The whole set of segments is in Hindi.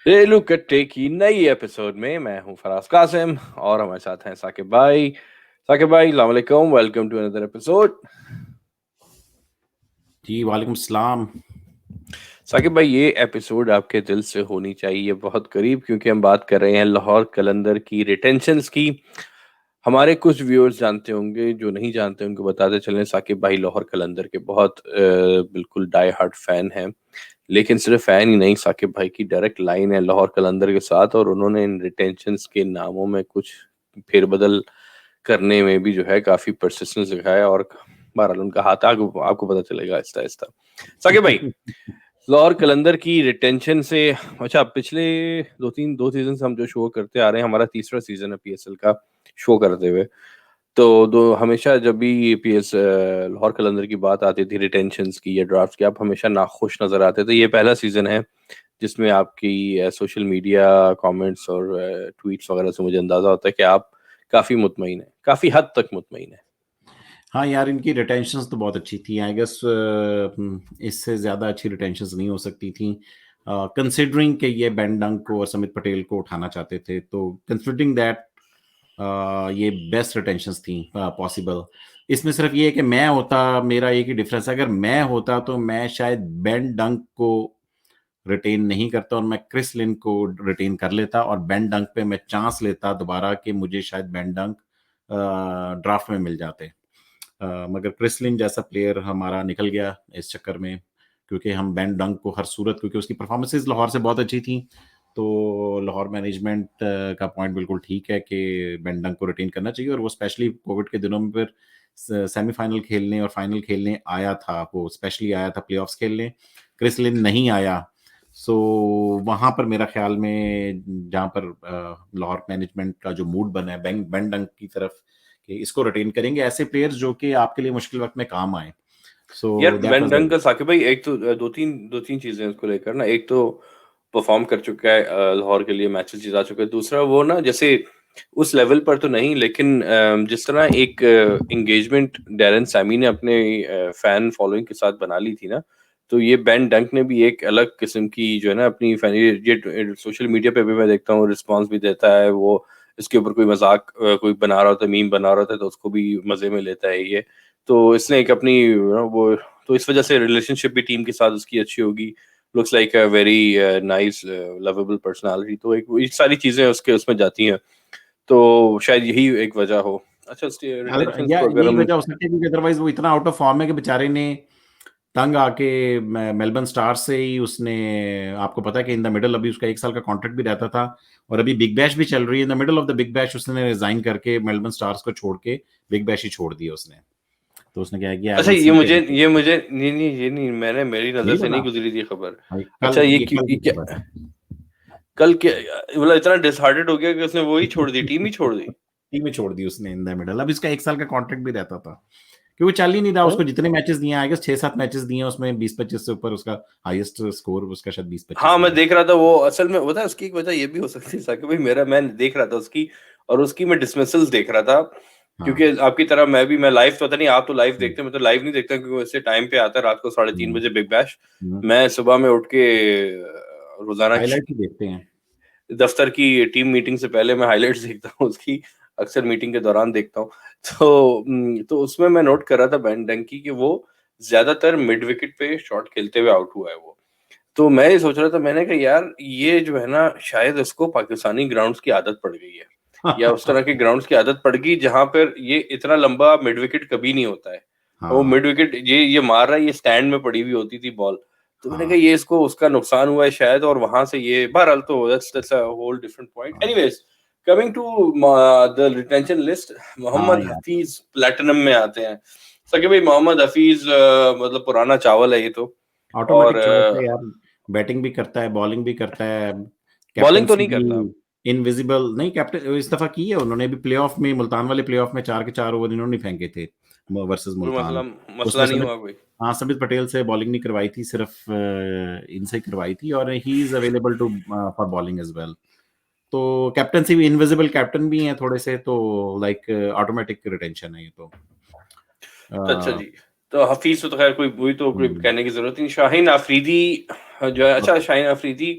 रेलू कट्टे की नई एपिसोड में मैं हूं फराज कासिम और हमारे साथ हैं साकिब भाई। साकिब भाई, अस्सलाम वालेकुम, वेलकम टू अनदर एपिसोड। जी वालेकुम सलाम। साकिब भाई, ये एपिसोड आपके दिल से होनी चाहिए बहुत करीब, क्योंकि हम बात कर रहे हैं लाहौर कलंदर की रिटेंशंस की। हमारे कुछ व्यूअर्स जानते होंगे, जो नहीं जानते उनको बताते चलें, साकिब भाई लाहौर कलंदर के बहुत बिल्कुल डाई हार्ट फैन हैं। लेकिन सिर्फ फैन ही नहीं, साकिब भाई की डायरेक्ट लाइन है लाहौर कलंदर के साथ, और उन्होंने इन रिटेंशंस के नामों में कुछ फेरबदल करने में भी जो है काफी परसिस्टेंस दिखाया, और बहरहाल उनका हाथ आपको पता चलेगा आहिस्ता आहिस्ता। साकिब भाई, लाहौर कलंदर की रिटेंशन से, अच्छा, पिछले दो सीजन से हम जो शो करते आ रहे हैं, हमारा तीसरा सीजन है पीएसएल का शो करते हुए। तो दो हमेशा जब भी पीएस लाहौर कलंदर की बात आती थी, रिटेंशंस की या ड्राफ्ट की, आप हमेशा नाखुश नजर आते थे। ये पहला सीजन है जिसमें आपकी सोशल मीडिया कमेंट्स और ट्वीट्स वगैरह से मुझे अंदाजा होता है कि आप काफी मुतमईन है, काफी हद तक मुतमईन है। हाँ यार, इनकी रिटेंशंस तो बहुत अच्छी थी। आई गेस इससे ज़्यादा अच्छी रिटेंशंस नहीं हो सकती थी, कंसिडरिंग कि ये बेन डंक को और समित पटेल को उठाना चाहते थे। तो कंसिडरिंग दैट ये बेस्ट रिटेंशंस थी पॉसिबल। इसमें सिर्फ ये है कि मैं होता, मेरा एक ही डिफरेंस है, अगर मैं होता तो मैं शायद बेन डंक को रिटेन नहीं करता और मैं क्रिस लिन को रिटेन कर लेता, और बेन डंक पे मैं चांस लेता दोबारा कि मुझे शायद बेन डंक ड्राफ्ट में मिल जाते। मगर क्रिसलिन जैसा प्लेयर हमारा निकल गया इस चक्कर में, क्योंकि हम बेन डंक को हर सूरत, क्योंकि उसकी परफॉर्मेंसेज लाहौर से बहुत अच्छी थी, तो लाहौर मैनेजमेंट का पॉइंट बिल्कुल ठीक है कि बेन डंक को रिटेन करना चाहिए। और वो स्पेशली कोविड के दिनों में फिर सेमीफाइनल खेलने और फाइनल खेलने आया था, वो स्पेशली आया था प्लेऑफ्स खेलने, क्रिसलिन नहीं आया। सो वहां पर मेरा ख्याल में जहां पर लाहौर मैनेजमेंट का जो मूड बना है बेन डंक की तरफ कि इसको रिटेन करेंगे, ऐसे प्लेयर्स जो कि आपके लिए मुश्किल वक्त में काम आए। सो यार दैट बेन वाज डंक का, साकिब भाई, एक तो दो तीन चीजें उसको लेकर ना। एक तो परफॉर्म कर चुका है, लाहौर के लिए मैचेस जिता चुका है। दूसरा, वो ना जैसे उस लेवल पर तो नहीं, लेकिन जिस तरह एक एंगेजमेंट डैरेन सैमी ने अपने फैन फॉलोइंग के साथ बना ली थी ना, तो ये बेन डंक ने भी एक अलग किस्म की जो है ना अपनी फैन, ये सोशल मीडिया पे भी मैं देखता हूँ रिस्पॉन्स भी देता है वो। इसके ऊपर कोई मजाक कोई बना रहा होता है, मीम बना रहा होता है, तो उसको भी मजे में लेता है ये। तो इसने एक अपनी वो, तो इस वजह से रिलेशनशिप भी टीम के साथ उसकी अच्छी होगी। Looks like a very nice lovable personality. तो एक ये सारी चीजें उसके उसमें जाती हैं, तो शायद यही एक वजह हो। अच्छा, अगर रिटेंशंस या को अगर यही हम, वजह हो सकती है, क्योंकि अदरवाइज वो इतना आउट ऑफ फॉर्म है कि बेचारे ने तंग आके मेलबर्न स्टार्स से ही उसने, आपको पता है कि इन द मिडल अभी उसका 1 साल का कॉन्ट्रैक्ट भी रहता था, और अभी बिग बैश भी चल रही है, in the middle of the big bash उसने रिजाइन करके मेलबर्न स्टार्स को छोड़ के बिग बैश ही छोड़ दिया उसने। तो उसने क्या किया, आई अच्छा, विल सी ये मुझे नहीं नहीं, ये नहीं, मैंने मेरी नजर नहीं से पता नहीं गुजरी थी खबर। भाई, अच्छा, कल ये कल ये की खबर क्या है। कल क्या, मतलब इतना डिसहार्टेड हो गया कि उसने वो ही छोड़ दी, टीम ही छोड़ दी? टीम में छोड़ दी उसने इन द मिडल। अब इसका 1 साल का कॉन्ट्रैक्ट भी रहता था, क्योंकि वो चल ही नहीं रहा। हाँ उसको जितने मैचेस दिए, आएगा 6-7 मैचेस दिए उसमें, 20-25 से ऊपर उसका हाईएस्ट स्कोर उसका शायद 20-25 हाँ, ही मैं है। देख रहा था वो। असल में पता है उसकी एक वजह ये भी हो सकती है साकिब भाई, मेरा मैं देख रहा था उसकी, और उसकी मैं डिसमिसल्स देख रहा था। क्योंकि हाँ। आपकी तरह मैं लाइव तो, पता नहीं आप तो लाइव हम्म, देखते हैं, मैं तो लाइव नहीं देखता, क्योंकि वैसे टाइम पे आता है रात को 3:30 हम्म, बजे बिग बैश। हम्म। मैं सुबह में उठ के रोजाना की हाईलाइट ही देखते हैं। दफ्तर की टीम मीटिंग से पहले मैं हाइलाइट्स देखता हूँ उसकी, अक्सर मीटिंग के दौरान देखता हूँ। तो उसमें मैं नोट कर रहा था बैन डंकी कि वो ज्यादातर मिड विकेट पे शॉट खेलते हुए आउट हुआ है वो। तो मैं ये सोच रहा था, मैंने कहा यार ये जो है ना, शायद इसको पाकिस्तानी ग्राउंड्स की आदत पड़ गई है, या उस तरह के ग्राउंड्स की आदत पड़ गई जहां पर ये इतना लंबा मिड विकेट कभी नहीं होता है। वो हाँ, मिड विकेट ये मार रहा है, ये स्टैंड में पड़ी हुई होती थी बॉल। तो मैंने कहा हाँ, ये इसको उसका नुकसान हुआ है शायद, और वहां से ये बहरहाल, तो that's a whole different point. हाँ, anyways, coming to the retention list, हाँ मोहम्मद यार, हफीज प्लेटिनम में आते हैं। सके भाई, मोहम्मद हफीज मतलब पुराना चावल है ये तो। और ऑटोमेटिक चॉइस है यार। बैटिंग भी करता है, बॉलिंग भी करता है, बॉलिंग तो कैप्टनसी नहीं भी। करता। इनविजिबल नहीं, कैप्टन इस दफा की है उन्होंने भी प्लेऑफ में, मुल्तान वाले प्लेऑफ में 4 के 4 ओवर इन्होंने फेंके थे वर्सेस कोई मुल्तान। मसला उसमें नहीं समित, हुआ कोई? हाँ, समित पटेल से बॉलिंग नहीं करवाई थी, सिर्फ इनसे करवाई थी, और he is available to for bowling as well. तो कैप्टनसी भी, इनविजिबल कैप्टन भी हैं थोड़े से, तो लाइक ऑटोमेटिक रिटेंशन है ये तो। तो अच्छा अ, जी, तो हफीज तो खैर कोई, वही तो कोई हम्म, कहने की जरूरत नहीं। शाहीन अफरीदी जो है, अच्छा, शाहीन अफरीदी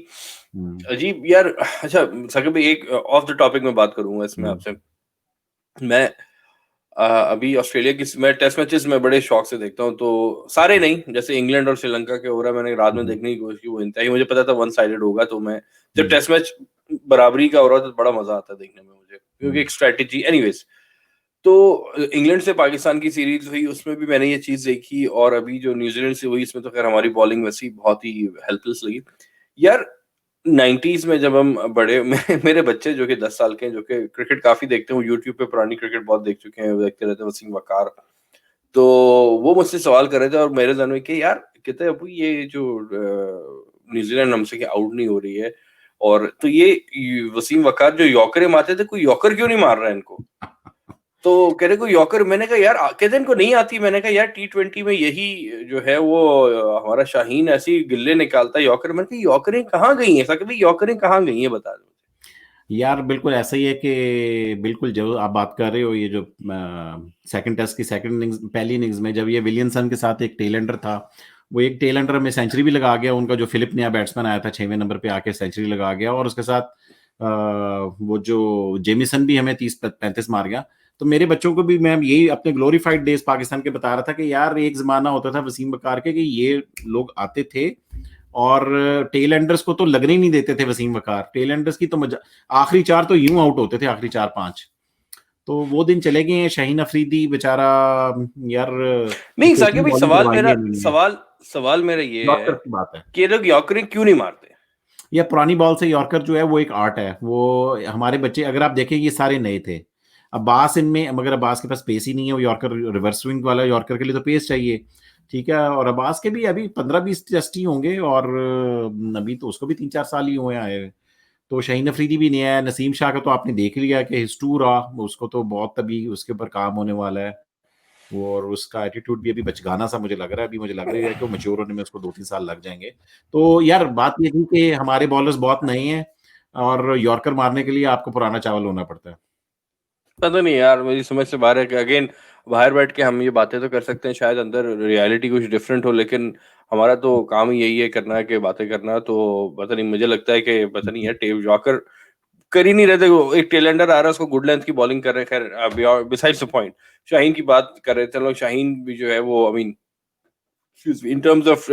अजीब यार। अच्छा साकिब भाई, एक ऑफ द टॉपिक में बात करूंगा इसमें आपसे। मैं अभी ऑस्ट्रेलिया की मैं टेस्ट मैचेस में बड़े शौक से देखता हूँ, तो सारे नहीं, जैसे इंग्लैंड और श्रीलंका के ओवरऑल मैंने रात में देखने की कोशिश की, वो इंतहा ही मुझे पता था वन साइडेड होगा, तो मैं जब टेस्ट मैच बराबरी का हो रहा था तो बड़ा मजा आता है देखने में मुझे, क्योंकि एक स्ट्रेटेजी एनीवेज। तो इंग्लैंड से पाकिस्तान की सीरीज हुई, उसमें भी मैंने ये चीज देखी, और अभी जो न्यूजीलैंड से हुई इसमें तो खैर हमारी बॉलिंग वैसी बहुत ही हेल्पलेस लगी यार। 90s में जब हम बड़े मेरे बच्चे जो कि 10 साल के हैं, जो कि क्रिकेट काफी देखते हैं, यूट्यूब पे पुरानी क्रिकेट बहुत देख चुके हैं, वो देखते रहते हैं, वसीम वकार। तो वो मुझसे सवाल कर रहे थे और मेरे जहन में कि यार कहते हैं अबू ये जो न्यूजीलैंड हमसे आउट नहीं हो रही है, और तो ये वसीम वकार जो यॉर्करें मारते थे, कोई यॉर्कर क्यों नहीं मार रहा है इनको? तो कह रहे कोई यॉर्कर, मैंने कहा यार, कहते इनको नहीं आती। मैंने कहा यार T20 में यही जो है वो हमारा शाहीन ऐसी गिल्ले निकालता है यॉर्कर। मैंने कहा यॉर्करें कहाँ गई हैं? ऐसा कि भाई यॉर्करें कहाँ गई हैं, बता दो यार बिल्कुल ऐसा ही है कि बिल्कुल जो आप बात कर रहे हो, ये जो सेकंड टेस्ट की सेकंड इनिंग्स, पहली इनिंग्स में जब ये विलियमसन के साथ एक टेलेंडर था, वो एक टेलेंडर में सेंचुरी भी लगा गया। उनका जो फिलिप नया बैट्समैन आया था 6वें नंबर पे आके सेंचुरी लगा गया, और उसके साथ वो जो जेमिसन भी हमें 30-35 मार गया। तो मेरे बच्चों को भी मैं यही अपने ग्लोरीफाइड डेज पाकिस्तान के बता रहा था कि यार एक जमाना होता था वसीम बकार के कि ये लोग आते थे और टेल एंडर्स को तो लगने ही नहीं देते थे वसीम वकार। टेल एंडर्स की तो आखिरी 4 तो यूं आउट होते थे, आखिरी 4-5। तो वो दिन चले गए हैं। शाहीन अफरीदी बेचारा यार नहीं साकिब ओपनिंग भाई, बॉलिंग सवाल करवाई मेरा है इन्होंने। सवाल सवाल मेरा ये है यॉर्कर की बात है, कि ये लोग यॉर्करें क्यों नहीं मारते? या पुरानी बॉल से यॉर्कर जो है वो एक आर्ट है। वो हमारे बच्चे अगर आप देखें ये सारे नए थे। अब्बास इनमें, मगर अब्बास के पास पेस ही नहीं है। वो यॉर्कर रिवर्स स्विंग वाला यॉर्कर के लिए तो पेस चाहिए, ठीक है। और अब्बास के भी अभी 15-20 टेस्ट ही होंगे, और अभी तो उसको भी 3-4 साल ही हुए आए। तो शाहीन अफरीदी भी नया है। नसीम शाह का तो आपने देख लिया कि हिस्टू रहा, उसको तो बहुत अभी उसके ऊपर काम होने वाला है। वो और उसका एटीट्यूड भी अभी बचगाना सा मुझे लग रहा है। अभी मुझे लग रहा है कि वो मैच्योर होने में उसको 2-3 साल लग जाएंगे। तो यार बात ये थी कि हमारे बॉलर्स बहुत नए हैं, और यॉर्कर मारने के लिए आपको पुराना चावल होना पड़ता है। पता नहीं यार, मेरी समझ से बाहर है कि अगेन बाहर बैठ के हम ये बातें तो कर सकते हैं, शायद अंदर रियलिटी कुछ डिफरेंट हो, लेकिन हमारा तो काम ही यही है करना है कि बातें करना। तो पता नहीं, मुझे लगता है कि पता नहीं यार, टेव जॉकर कर ही नहीं रहे थे। वो एक टेलेंडर आ रहा है, उसको गुड लेंथ की बॉलिंग कर रहे हैं। खैर बिसाइड्स द पॉइंट, शाहीन की बात कर रहे थे लोग। शाहीन भी जो है वो, I mean in terms of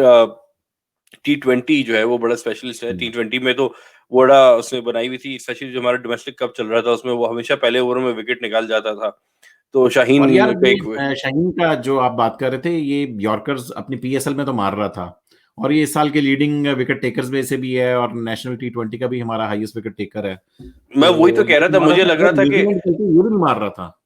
T20 जो है वो बड़ा स्पेशलिस्ट है। T20 में तो बड़ा उसने बनाई हुई थी, स्पेशली जो हमारा डोमेस्टिक कप चल रहा था उसमें वो हमेशा पहले ओवर में विकेट निकाल जाता था। तो और यार शाहीन का एक ये शाहीन का जो आप बात कर रहे थे, ये यॉर्कर्स अपनी PSL में तो मार रहा था, और ये इस साल के लीडिंग विकेट टेकर्स में से भी है, और नेशनल T20 का भी हमारा हाईएस्ट विकेट टेकर है। मैं वही तो तो कह रहा था, मार रहा मुझे था, लग रहा अगर था कि न्यूजीलैंड चलती ये भी नहीं मार रहा था।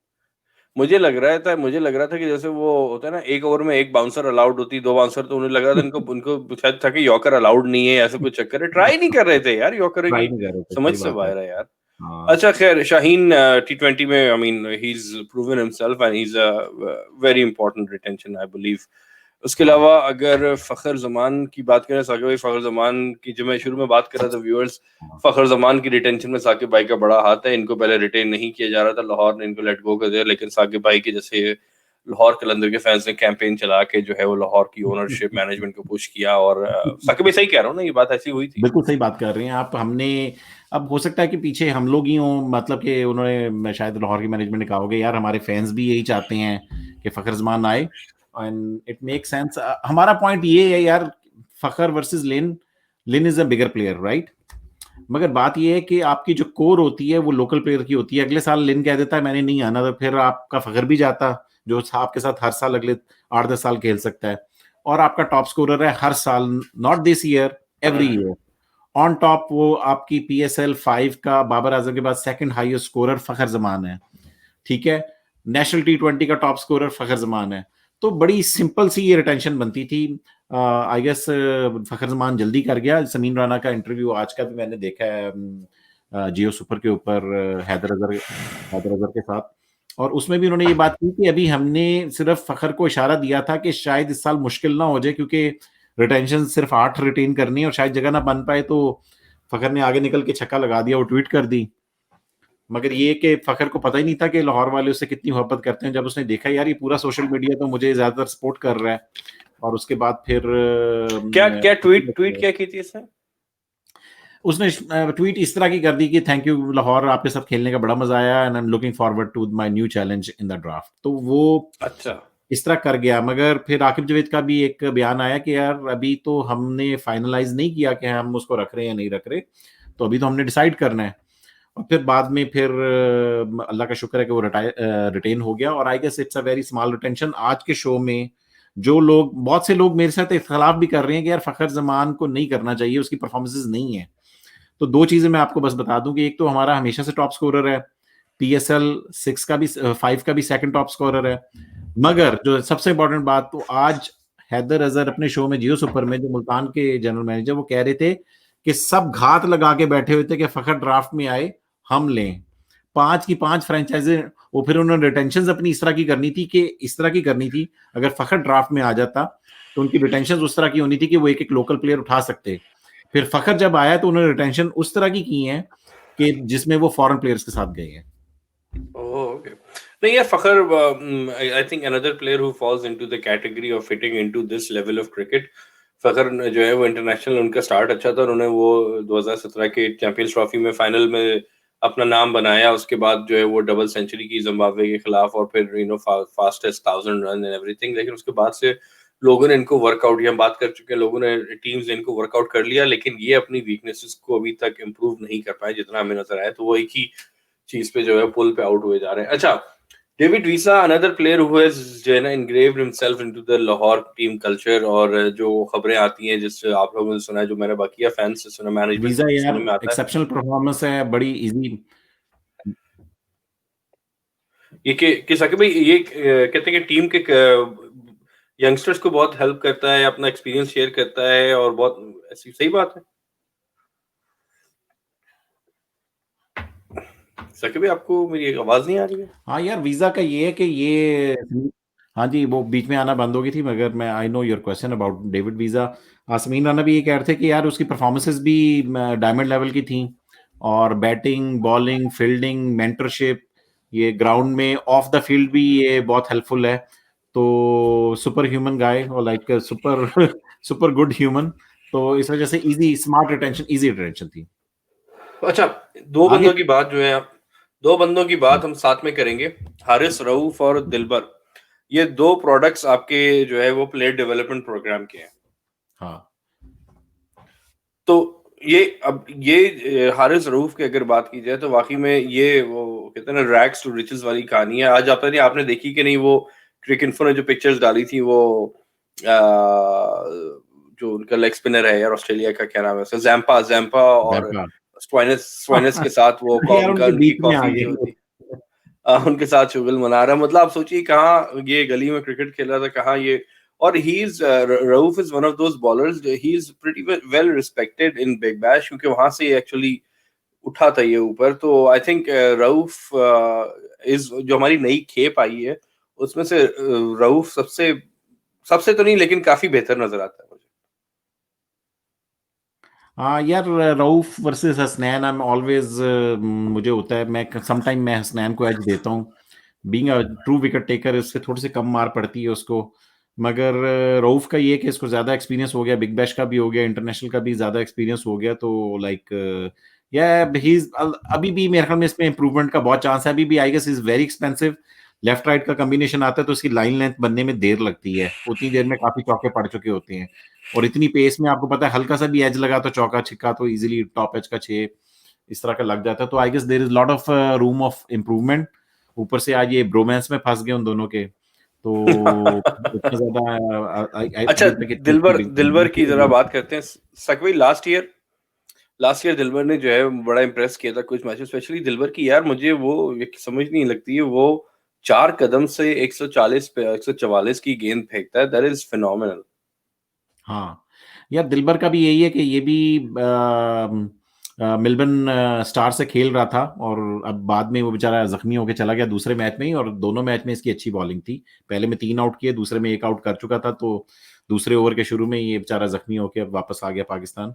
मुझे लग रहा था कि जैसे वो होता है ना, एक ओवर में एक बाउंसर अलाउड होती, दो बाउंसर, तो उन्हें लग रहा था उनको उनको शायद था कि यॉर्कर अलाउड नहीं है, ऐसा कुछ चक्कर है, ट्राई नहीं कर रहे थे यार यॉर्कर ट्राई की। नहीं कर रहे थे, समझ सही से बात है। बाहर है यार। हाँ। अच्छा खैर, शाहीन T20 में, I mean he is proven himself and he is a very important retention, I believe. उसके हाँ। अलावा अगर फखर जमान की बात करें, साकिब भाई, फखर जमान की जो मैं शुरू में बात कर रहा था व्यूअर्स, हाँ। फखर जमान की रिटेंशन में साकिब भाई का बड़ा हाथ है। इनको पहले रिटेन नहीं किया जा रहा था, लाहौर ने इनको लेट गो कर दिया, लेकिन साकिब भाई के जैसे लाहौर कलंदर के फैंस ने कैंपेन चला के जो है वो लाहौर की ओनरशिप मैनेजमेंट को पुश किया, और साकिब भाई सही कह रहा हूँ ना, ये बात ऐसी हुई थी। बिल्कुल सही बात कर रहे हैं आप। हमने, अब हो सकता है कि पीछे हम लोग ही हों, मतलब कि उन्होंने शायद लाहौर की मैनेजमेंट ने कहा होगा यार हमारे फैंस भी यही चाहते हैं कि फखर जमान आए, एंड इट मेक सेंस। हमारा पॉइंट ये है यार, Fakhar versus Lynn, Lynn is a bigger player, right. मगर बात ये है कि आपकी जो कोर होती है वो लोकल प्लेयर की होती है। अगले साल लिन कह देता है मैंने नहीं आना, तो फिर आपका फखर भी जाता, जो आपके साथ हर साल अगले 8-10 साल खेल सकता है, और आपका टॉप स्कोरर है हर साल, not this year, every year. On top वो आपकी PSL 5 का बाबर आजम के बाद सेकंड हाईएस्ट स्कोरर फखर जमान है, ठीक है। नेशनल T20 का टॉप स्कोरर फखर जमान है। तो बड़ी सिंपल सी ये रिटेंशन बनती थी। आई गेस फखर जमान जल्दी कर गया। समीन राना का इंटरव्यू आज का भी मैंने देखा है जियो सुपर के ऊपर, हैदर अजहर के साथ, और उसमें भी उन्होंने ये बात की कि अभी हमने सिर्फ फखर को इशारा दिया था कि शायद इस साल मुश्किल ना हो जाए, क्योंकि रिटेंशन सिर्फ 8 रिटेन करनी है और शायद जगह ना बन पाए। तो फखर ने आगे निकल के छक्का लगा दिया, वो ट्वीट कर दी। मगर ये कि फखर को पता ही नहीं था कि लाहौर वाले उससे कितनी मोहब्बत करते हैं। जब उसने देखा यार ये पूरा सोशल मीडिया तो मुझे ज्यादातर सपोर्ट कर रहा है, और उसके बाद फिर क्या क्या ट्वीट ट्वीट क्या की थी इसने? उसने ट्वीट इस तरह की कर दी कि थैंक यू लाहौर, आपके साथ खेलने का बड़ा मजा आया and I am looking forward to my new challenge in the draft. तो वो अच्छा। इस तरह कर गया। मगर फिर आकिब जावेद का भी एक बयान आया कि यार अभी तो हमने फाइनलाइज नहीं किया कि हम उसको रख रहे हैं या नहीं रख रहे, तो अभी तो हमने डिसाइड करना है। और फिर बाद में फिर अल्लाह का शुक्र है कि वो रिटेन हो गया। और I guess it's a very small retention. आज के शो में जो लोग, बहुत से लोग मेरे साथ इख्तलाफ भी कर रहे हैं कि यार फखर जमान को नहीं करना चाहिए, उसकी परफॉर्मेंसेज नहीं है। तो दो चीजें मैं आपको बस बता दूं कि एक तो हमारा हमेशा से टॉप स्कोरर है, पीएसएल 6 का भी 5 का भी सेकंड टॉप स्कोरर है। मगर जो सबसे इंपॉर्टेंट बात, तो आज हैदर अजहर अपने शो में जियो सुपर में, जो मुल्तान के जनरल मैनेजर, वो कह रहे थे कि सब घात लगा के बैठे हुए थे कि फखर ड्राफ्ट में आए, हम लें 5 की 5 फ्रेंचाइजी। वो फिर उन्होंने रिटेंशन अपनी इस तरह की करनी थी कि इस तरह की करनी थी, अगर फखर ड्राफ्ट में आ जाता तो उनकी रिटेंशन उस तरह की होनी थी कि वो एक एक लोकल प्लेयर उठा सकते। फिर फखर जब आया तो उन्होंने रिटेंशन उस तरह की है कि जिसमें वो फॉरेन प्लेयर्स के साथ गए हैं। Oh, okay. नहीं यार, Fakhar, I think another player who falls into the category of fitting into this level of cricket. Fakhar जो है वो इंटरनेशनल, उनका स्टार्ट अच्छा था, उन्होंने वो 2017 के चैंपियंस ट्रॉफी में फाइनल में अपना नाम बनाया। उसके बाद जो है वो डबल सेंचुरी की जिम्बाब्वे के खिलाफ, और फिर फास्टेस्ट 1000 रन एंड एवरीथिंग। लेकिन उसके बाद से लोगों ने इनको वर्कआउट, हम बात कर चुके हैं, लोगों ने, टीम्स ने इनको वर्कआउट कर लिया, लेकिन ये अपनी वीकनेसेस को अभी तक इम्प्रूव नहीं कर पाए जितना हमें नजर आया। तो वो एक ही चीज पे जो है पुल पे आउट हुए जा रहे हैं। अच्छा, David visa, another player who has जो है ना engraved himself into the Lahore team culture. और जो खबरें आती हैं, जिससे आप लोगों ने सुना है, जो मैंने बकिया फैंस से सुना, मैनेजमेंट वीजा से यार सुनने में आता है, एक्सेप्शनल परफॉर्मेंस है, बड़ी इजी। ये कि साकिब भाई, ये कहते हैं कि टीम के यंगस्टर्स को बहुत हेल्प करता है, अपना एक्सपीरियंस शेयर करता है, और बहुत ऐसी सही बात है। साकिब भाई, आपको मेरी आवाज नहीं आ रही है? हाँ यार, वीजा का ये है कि ये, हाँ जी, वो बीच में आना बंद हो गई थी। मगर मैं, I know your question about David Wiese. Aasmeen Rana भी ये कह रहे थे कि यार उसकी परफॉर्मेंसेस भी डायमंड लेवल की थी, और बैटिंग, बॉलिंग, फील्डिंग, मेंटरशिप, ये ग्राउंड में ऑफ द फील्ड भी ये बहुत हेल्पफुल है। तो सुपर ह्यूमन गाय, और like super super good human. तो इस वजह से easy, smart retention, easy retention थी। अच्छा, दो आगे। बंदों की बात जो है, दो बंदों की बात हम साथ में करेंगे, हारिस रऊफ और दिलबर। ये दो प्रोडक्ट्स आपके जो है वो प्लेयर डेवलपमेंट प्रोग्राम के हैं। हाँ तो ये, अब ये हारिस रऊफ की अगर बात की जाए, तो वाकई में ये वो कहते हैं ना, रैग्स टू रिचेस वाली कहानी है। आज आपने आपने देखी कि नहीं, वो क्रिक इन्फो ने जो पिक्चर्स डाली थी, वो जो उनका लेग स्पिनर है यार, ऑस्ट्रेलिया का क्या नाम है उसका, जैम्पा जैम्पा, और जयपाल। स्टोइनिस के साथ वो यार उनका, उनके उनकी बीच में आ कॉफी गए जो वो। होती, उनके साथ शुगल मना रहा है। मतलब आप सोचिए, कहाँ ये गली में क्रिकेट खेल रहा था, कहाँ ये। और he is, Rauf is one of those bowlers, he is pretty well respected in big bash, क्योंकि वहां से एक्चुअली उठा था ये ऊपर। तो आई थिंक रऊफ इज, जो हमारी नई खेप आई है उसमें से रऊफ सबसे सबसे तो नहीं, लेकिन काफी बेहतर नजर आता है मुझे। हाँ यार, Rauf versus Hasnain, I am always, मुझे होता है, मैं समटाइम मैं हसनैन को एज देता हूँ। Being a true wicket taker, उससे थोड़ी सी कम मार पड़ती है उसको। मगर रऊफ का ये है कि इसको ज्यादा एक्सपीरियंस हो गया, बिग बैश का भी हो गया, इंटरनेशनल का भी ज्यादा एक्सपीरियंस हो गया। तो लाइक या ही अभी भी मेरे ख्याल में इसमें इंप्रूवमेंट का बहुत चांस है। अभी भी I guess is very expensive. Left right का कॉम्बिनेशन आता है तो उसकी लाइन लेंथ बनने में देर लगती है, उतनी देर में काफी चौके पड़ चुके होते हैं। और इतनी पेस में आपको पता है, हल्का सा भी एज लगा तो चौका छिक्का तो इजीली टॉप एज का 6 इस तरह का लग जाता है। तो I guess there is lot of room of improvement. ऊपर से आज ये ब्रोमांस में फंस गए उन दोनों के, तो इतना ज्यादा अच्छा, अभी तक दिलबर दिलबर की जरा इतनी। बात करते हैं। सकवी, लास्ट ईयर दिलबर ने जो है बड़ा इम्प्रेस किया था कुछ मैचेस, स्पेशली दिलबर की। यार मुझे वो समझ नहीं लगती है, वो 4 कदम से 140 पे 144 की गेंद फेंकता है, दैट इज फिनोमिनल। हाँ यार, दिलबर का भी यही है कि ये भी मेलबर्न स्टार से खेल रहा था, और अब बाद में वो बेचारा जख्मी होकर चला गया दूसरे मैच में ही। और दोनों मैच में इसकी अच्छी बॉलिंग थी, पहले में 3 आउट किए, दूसरे में 1 आउट कर चुका था। तो दूसरे ओवर के शुरू में ये बेचारा जख्मी होकर वापस आ गया पाकिस्तान,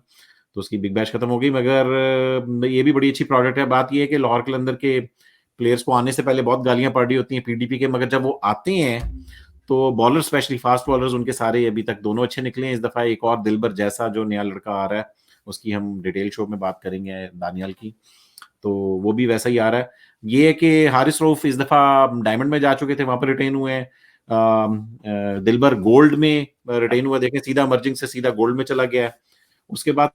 तो उसकी बिग बैश खत्म हो गई। मगर ये भी बड़ी अच्छी प्रोडक्ट है। बात ये है कि लाहौर कलंदर के प्लेयर्स को आने से पहले बहुत गालियां पड़ रही होती हैं पीडीपी के, मगर जब वो आते हैं तो बॉलर, स्पेशली फास्ट बॉलर्स, उनके सारे अभी तक दोनों अच्छे निकले हैं। इस दफा एक और दिलबर जैसा जो नया लड़का आ रहा है, उसकी हम डिटेल शो में बात करेंगे दानियाल की, तो वो भी वैसा ही आ रहा है। ये है कि हारिस रऊफ इस दफा डायमंड में जा चुके थे, वहां पर रिटेन हुए हैं। दिलबर गोल्ड में रिटेन हुआ, देखें सीधा मर्जिंग से सीधा गोल्ड में चला गया है। उसके बाद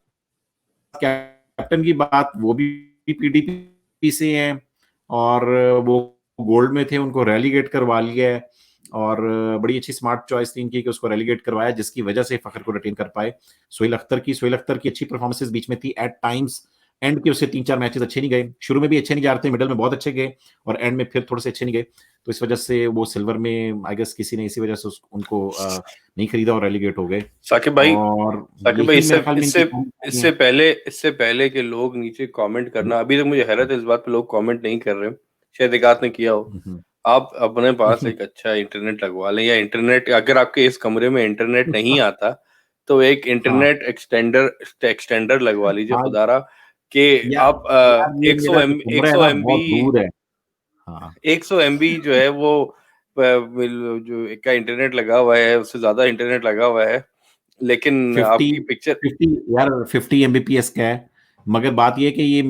कैप्टन की बात, वो भी पीडीपी से हैं और वो गोल्ड में थे, उनको रेलीगेट करवा लिया है और बड़ी अच्छी स्मार्ट चॉइस थी इनकी कि उसको रेलीगेट करवाया, जिसकी वजह से फखर को रिटेन कर पाए। सोहेल अख्तर की अच्छी परफॉर्मेंसेस बीच में थी एट टाइम्स, एंड के उससे 3-4 मैचेस अच्छे नहीं गए, शुरू में भी अच्छे नहीं जा रहे थे, मिडल में बहुत अच्छे गए और एंड में फिर थोड़े से अच्छे नहीं गए, तो इस वजह से वो सिल्वर में आई गेस किसी ने इसी वजह से उनको नहीं खरीदा और रेलीगेट हो गए। साकिब भाई, और साकिब भाई, यही मेरे ख्याल में इससे पहले के लोग नीचे कमेंट करना, अभी तक मुझे हैरत है इस बात पे लोग कमेंट नहीं कर रहे, शायद एकात ने किया हो। आप अपने पास एक अच्छा इंटरनेट लगवा लें, या इंटरनेट अगर आपके इस कमरे में इंटरनेट नहीं आता तो एक इंटरनेट एक्सटेंडर लगवा लीजिए खुदारा, कि आप ये 100 मेरा जो एम कमरा है 100 ना एमबी बहुत दूर है। हाँ 100 एमबी जो है वो जो एक का इंटरनेट लगा हुआ है, उससे ज्यादा इंटरनेट लगा हुआ है, लेकिन 50 आपकी पिक्चर 50 यार 50 एमबीपीएस का है, मगर बात ये है कि ये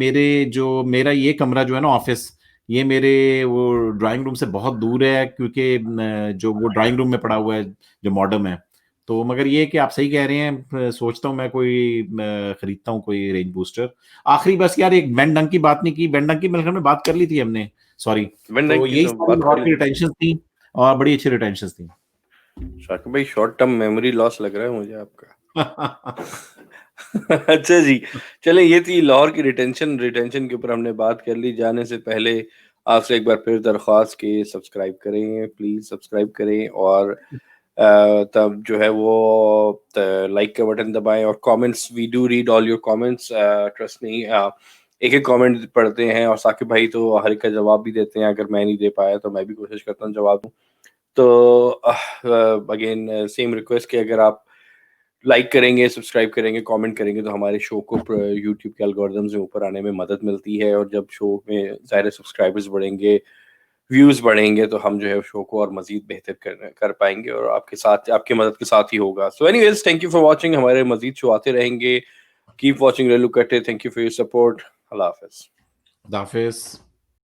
मेरा ये कमरा जो है ना ऑफिस, ये मेरे वो ड्राइंग रूम से बहुत दूर है, क्योंकि जो वो ड्राइंग रूम में पड़ा हुआ है जो मॉडर्न है, तो मगर ये कि आप सही कह रहे हैं, सोचता हूँ मैं कोई खरीदता हूँ कोई रेंज बूस्टर। आखिरी बस यार एक बेन डंक की बात नहीं की, बेन डंक की मेरे ख्याल में बात कर ली थी हमने, सॉरी। वेन तो की यही तो सारी बात कर लाहौर की ली। रिटेंशन थी और बड़ी अच्छी रिटेंशन थी। शाकिब भाई, शॉर्ट टर्म मेमोरी लॉस लग रहा है मुझे आपका। अच्छा जी, चले, ये थी लाहौर की रिटेंशन के ऊपर हमने बात कर ली। जाने से पहले आपसे एक बार फिर दरख्वास्त कि सब्सक्राइब करें, प्लीज सब्सक्राइब करें, और तब जो है वो लाइक का बटन दबाएं, और comments, we do read all your comments, trust नहीं, एक एक कमेंट पढ़ते हैं, और साकिब भाई तो हर एक का जवाब भी देते हैं, अगर मैं नहीं दे पाया तो मैं भी कोशिश करता हूँ जवाब दूं। तो अगेन सेम रिक्वेस्ट कि अगर आप लाइक करेंगे, सब्सक्राइब करेंगे, कमेंट करेंगे, तो हमारे शो को यूट्यूब के एल्गोरिदम्स में ऊपर आने में मदद मिलती है, और जब शो में ज़ाहिर सब्सक्राइबर्स बढ़ेंगे, व्यूज़ बढ़ेंगे, तो हम जो है शो को और मज़ीद बेहतर कर पाएंगे, और आपके साथ, आपकी मदद के साथ ही होगा। So anyways, thank you for watching, हमारे मज़ीद शो आते रहेंगे। Keep watching Relu Katte, thank you for your support, Allah हाफिज़। हाफिज।